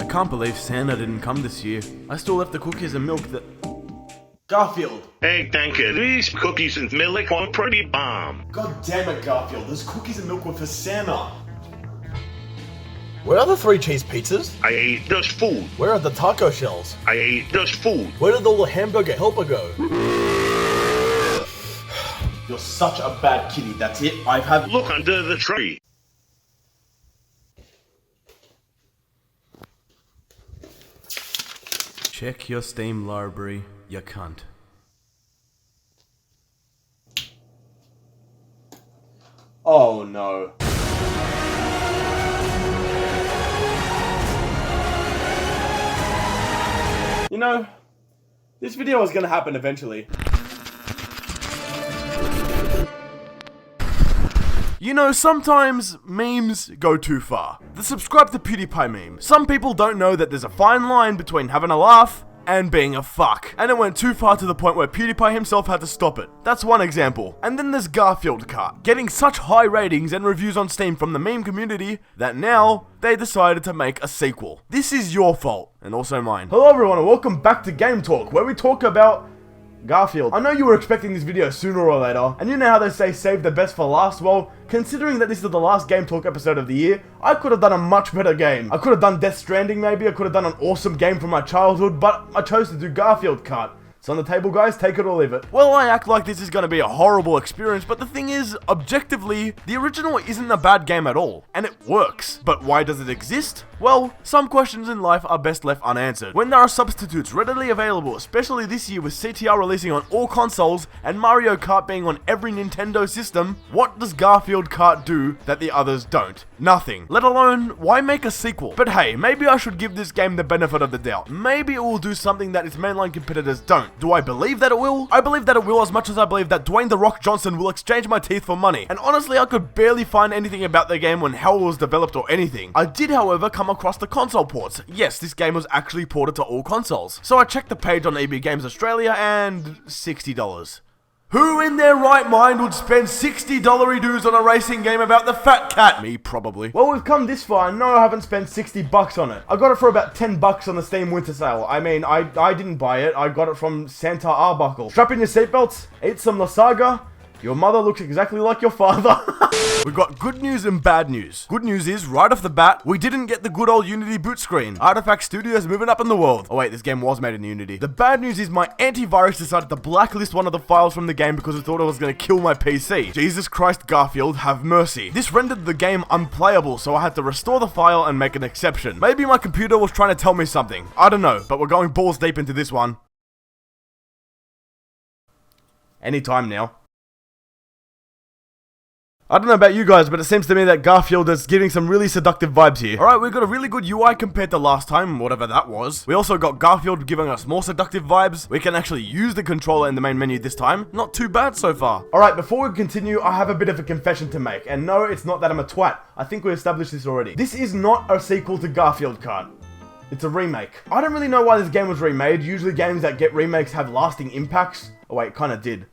can't believe Santa didn't come this year. I still left the cookies and milk that... Garfield! Hey, Danka, these cookies and milk are pretty bomb. God damn it, Garfield, those cookies and milk were for Santa. Where are the 3 cheese pizzas? I ate just food. Where are the taco shells? I ate just food. Where did all the hamburger helper go? You're such a bad kitty, that's it. I've had... Look under the tree. Check your Steam library, you cunt. Oh no. You know, this video is gonna happen eventually. You know, sometimes memes go too far. The subscribe to PewDiePie meme. Some people don't know that there's a fine line between having a laugh and being a fuck. And it went too far to the point where PewDiePie himself had to stop it. That's one example. And then there's Garfield Kart, getting such high ratings and reviews on Steam from the meme community that now they decided to make a sequel. This is your fault, and also mine. Hello everyone and welcome back to GameTalk, where we talk about Garfield. I know you were expecting this video sooner or later, and you know how they say save the best for last. Well, considering that this is the last GameTalk episode of the year, I could have done a much better game. I could have done Death Stranding maybe, I could have done an awesome game from my childhood, but I chose to do Garfield Kart. It's on the table, guys, take it or leave it. Well, I act like this is going to be a horrible experience, but the thing is, objectively, the original isn't a bad game at all, and it works. But why does it exist? Well, some questions in life are best left unanswered. When there are substitutes readily available, especially this year with CTR releasing on all consoles and Mario Kart being on every Nintendo system, what does Garfield Kart do that the others don't? Nothing. Let alone, why make a sequel? But hey, maybe I should give this game the benefit of the doubt. Maybe it will do something that its mainline competitors don't. Do I believe that it will? I believe that it will as much as I believe that Dwayne "The Rock" Johnson will exchange my teeth for money. And honestly, I could barely find anything about the game when how it was developed or anything. I did, however, come across the console ports. Yes, this game was actually ported to all consoles. So I checked the page on EB Games Australia and $60. Who in their right mind would spend $60 dues on a racing game about the fat cat? Me, probably. Well, we've come this far, and no, I haven't spent $60 on it. I got it for about $10 on the Steam Winter Sale. I mean, I didn't buy it, I got it from Santa Arbuckle. Strap in your seatbelts, eat some Lasaga. Your mother looks exactly like your father. We got good news and bad news. Good news is, right off the bat, we didn't get the good old Unity boot screen. Artifact Studios moving up in the world. Oh wait, this game was made in Unity. The bad news is my antivirus decided to blacklist one of the files from the game because it thought it was going to kill my PC. Jesus Christ, Garfield, have mercy. This rendered the game unplayable, so I had to restore the file and make an exception. Maybe my computer was trying to tell me something. I don't know, but we're going balls deep into this one. Anytime now. I don't know about you guys, but it seems to me that Garfield is giving some really seductive vibes here. Alright, we've got a really good UI compared to last time, whatever that was. We also got Garfield giving us more seductive vibes. We can actually use the controller in the main menu this time. Not too bad so far. Alright, before we continue, I have a bit of a confession to make. And no, it's not that I'm a twat. I think we established this already. This is not a sequel to Garfield Kart. It's a remake. I don't really know why this game was remade. Usually games that get remakes have lasting impacts. Oh wait, it kinda did.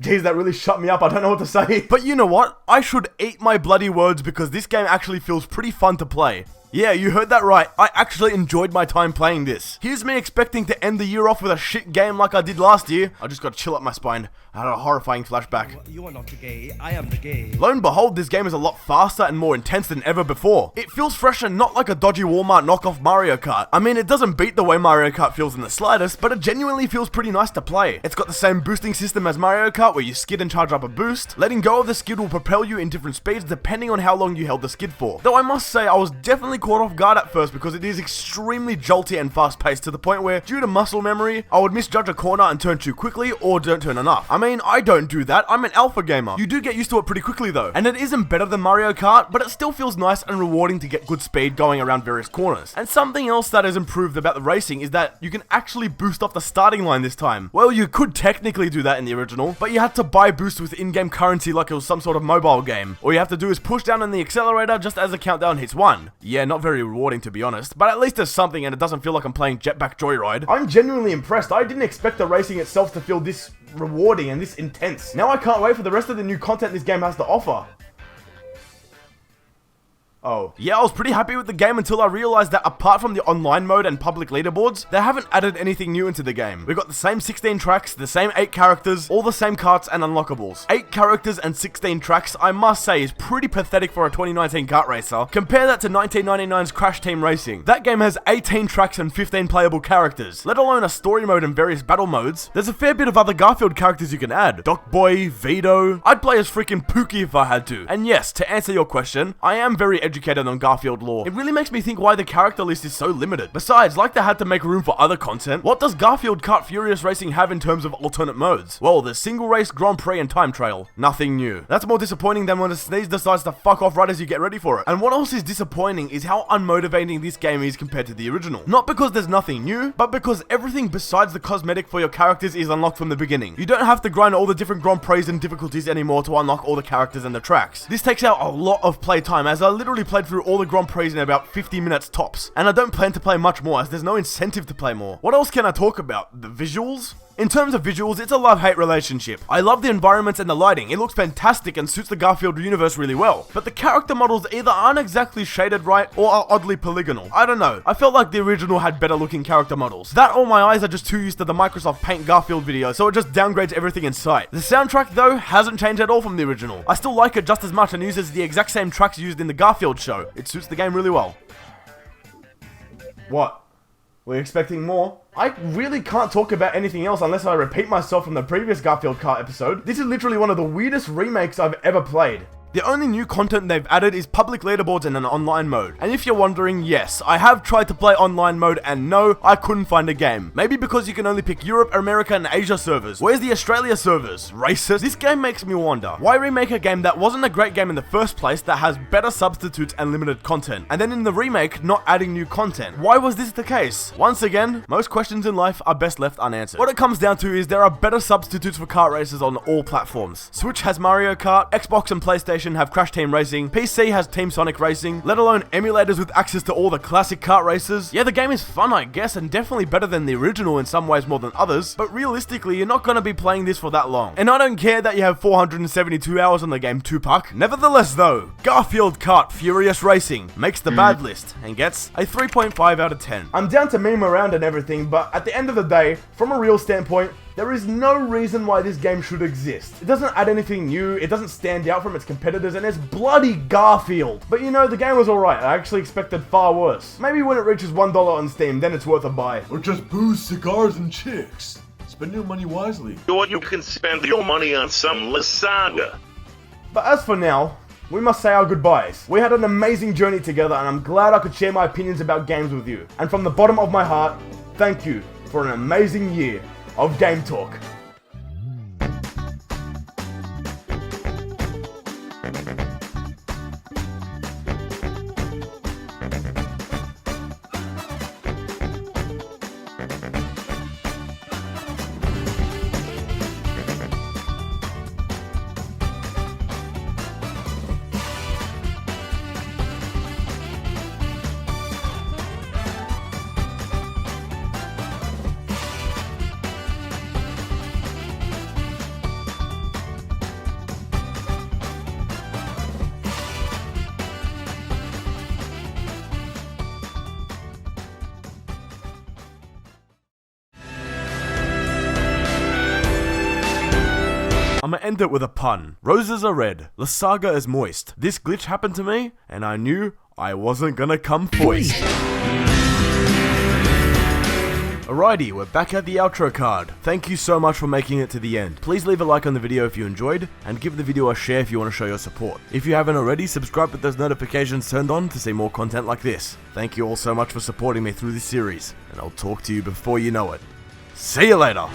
Jeez, that really shut me up, I don't know what to say. But you know what? I should eat my bloody words because this game actually feels pretty fun to play. Yeah, you heard that right. I actually enjoyed my time playing this. Here's me expecting to end the year off with a shit game like I did last year. I just got chill up my spine. I had a horrifying flashback. You are not the gay, I am the gay. Lo and behold, this game is a lot faster and more intense than ever before. It feels fresh and not like a dodgy Walmart knockoff Mario Kart. I mean, it doesn't beat the way Mario Kart feels in the slightest, but it genuinely feels pretty nice to play. It's got the same boosting system as Mario Kart where you skid and charge up a boost. Letting go of the skid will propel you in different speeds depending on how long you held the skid for. Though I must say, I was definitely caught off guard at first because it is extremely jolty and fast paced to the point where, due to muscle memory, I would misjudge a corner and turn too quickly or don't turn enough. I mean, I don't do that, I'm an alpha gamer. You do get used to it pretty quickly though. And it isn't better than Mario Kart, but it still feels nice and rewarding to get good speed going around various corners. And something else that has improved about the racing is that you can actually boost off the starting line this time. Well, you could technically do that in the original, but you had to buy boosts with in-game currency like it was some sort of mobile game. All you have to do is push down on the accelerator just as the countdown hits 1. Yeah, not very rewarding to be honest, but at least there's something and it doesn't feel like I'm playing Jetpack Joyride. I'm genuinely impressed. I didn't expect the racing itself to feel this rewarding and this intense. Now I can't wait for the rest of the new content this game has to offer. Oh. Yeah, I was pretty happy with the game until I realized that apart from the online mode and public leaderboards, they haven't added anything new into the game. We've got the same 16 tracks, the same 8 characters, all the same karts and unlockables. 8 characters and 16 tracks, I must say, is pretty pathetic for a 2019 kart racer. Compare that to 1999's Crash Team Racing. That game has 18 tracks and 15 playable characters, let alone a story mode and various battle modes. There's a fair bit of other Garfield characters you can add. Doc Boy, Vito. I'd play as freaking Pookie if I had to. And yes, to answer your question, I am very educated on Garfield lore. It really makes me think why the character list is so limited. Besides, like they had to make room for other content, what does Garfield Kart Furious Racing have in terms of alternate modes? Well, there's single race, Grand Prix, and time trial. Nothing new. That's more disappointing than when a sneeze decides to fuck off right as you get ready for it. And what else is disappointing is how unmotivating this game is compared to the original. Not because there's nothing new, but because everything besides the cosmetic for your characters is unlocked from the beginning. You don't have to grind all the different Grand Prix and difficulties anymore to unlock all the characters and the tracks. This takes out a lot of playtime, as I literally played through all the Grand Prix in about 50 minutes tops, and I don't plan to play much more as there's no incentive to play more. What else can I talk about? The visuals? In terms of visuals, it's a love-hate relationship. I love the environments and the lighting. It looks fantastic and suits the Garfield universe really well. But the character models either aren't exactly shaded right or are oddly polygonal. I don't know. I felt like the original had better looking character models. That or my eyes are just too used to the Microsoft Paint Garfield video, so it just downgrades everything in sight. The soundtrack, though, hasn't changed at all from the original. I still like it just as much and uses the exact same tracks used in the Garfield show. It suits the game really well. What? We're expecting more? I really can't talk about anything else unless I repeat myself from the previous Garfield Kart episode. This is literally one of the weirdest remakes I've ever played. The only new content they've added is public leaderboards and an online mode. And if you're wondering, yes, I have tried to play online mode and no, I couldn't find a game. Maybe because you can only pick Europe, America, and Asia servers. Where's the Australia servers? Racist. This game makes me wonder, why remake a game that wasn't a great game in the first place that has better substitutes and limited content? And then in the remake, not adding new content. Why was this the case? Once again, most questions in life are best left unanswered. What it comes down to is there are better substitutes for kart races on all platforms. Switch has Mario Kart, Xbox and PlayStation have Crash Team Racing, PC has Team Sonic Racing, let alone emulators with access to all the classic kart races. Yeah, the game is fun, I guess, and definitely better than the original in some ways more than others, but realistically, you're not gonna be playing this for that long. And I don't care that you have 472 hours on the game, Tupac. Nevertheless though, Garfield Kart Furious Racing makes the bad list and gets a 3.5 out of 10. I'm down to meme around and everything, but at the end of the day, from a real standpoint, there is no reason why this game should exist. It doesn't add anything new, it doesn't stand out from its competitors, and it's bloody Garfield. But you know, the game was alright, I actually expected far worse. Maybe when it reaches $1 on Steam, then it's worth a buy. Or just booze, cigars, and chicks. Spend your money wisely. Or you can spend your money on some lasagna. But as for now, we must say our goodbyes. We had an amazing journey together, and I'm glad I could share my opinions about games with you. And from the bottom of my heart, thank you for an amazing year of Game Talk. I'ma end it with a pun. Roses are red, Lasaga is moist. This glitch happened to me, and I knew I wasn't gonna come foist. Alrighty, we're back at the outro card. Thank you so much for making it to the end. Please leave a like on the video if you enjoyed, and give the video a share if you want to show your support. If you haven't already, subscribe with those notifications turned on to see more content like this. Thank you all so much for supporting me through this series, and I'll talk to you before you know it. See you later!